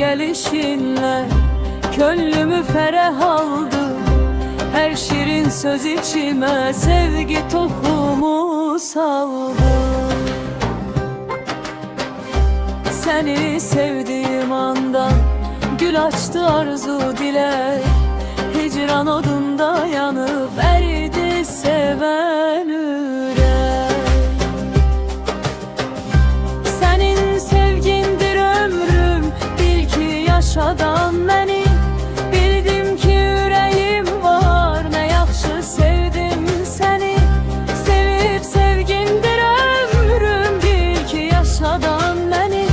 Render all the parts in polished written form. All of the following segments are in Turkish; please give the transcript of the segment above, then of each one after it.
gelişinle könlümü ferah aldı. Her şirin söz içime sevgi tohumu saldı. Seni sevdiğim anda gül açtı arzu dilek. Hicran odunda yanıp eridi seven yürek. Senin sevgindir ömrüm, bil ki yaşadan beni. Bildim ki yüreğim var, ne yaxşı sevdim seni. Sevip sevgindir ömrüm, bil ki yaşadan beni.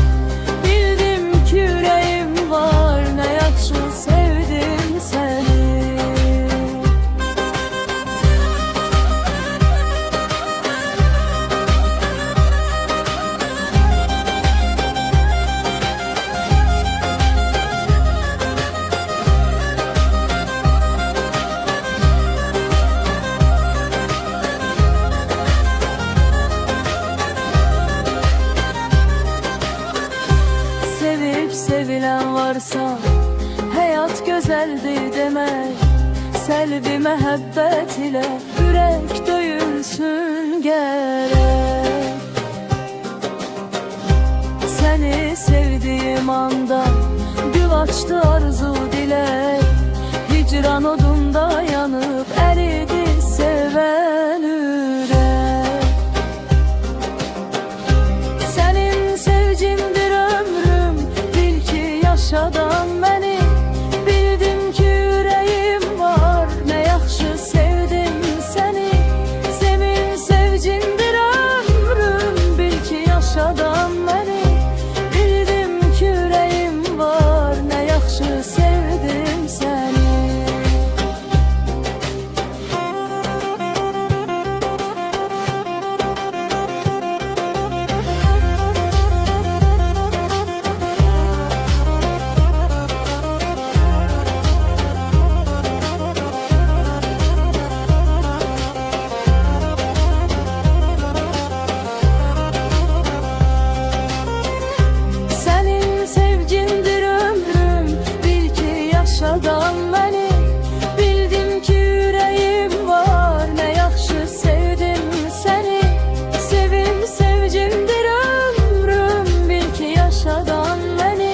Bildim ki yüreğim var, ne yaxşı sevdim seni. Sevilen varsa hayat güzeldir demek. Selvi mehabbet ile yürek döyülsün gerek. Seni sevdiğim anda gül açtı arzu dilek. Hicran odunda yanıp eridi seven yürek. Senin sevcimdir ömrüm, bil ki yaşadan beni. Bildim ki yüreğim var, ne yaxşı sevdim seni. Senin sevcindir ömrüm, bil ki yaşadan beni. Bildim ki yüreğim var, ne yaxşı sevdim seni. Yaşadan beni, bildim ki yüreğim var, ne yaxşı sevdim seni. Sevim sevcimdir ömrüm, bil ki yaşadan beni.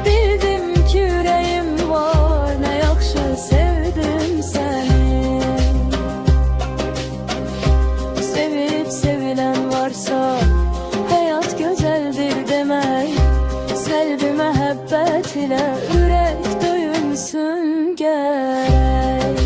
Bildim ki yüreğim var, ne yaxşı sevdim seni. Sevip sevilen varsa hayat güzeldir demek. Selvi mehabbet ile yürek döyülsün gerek.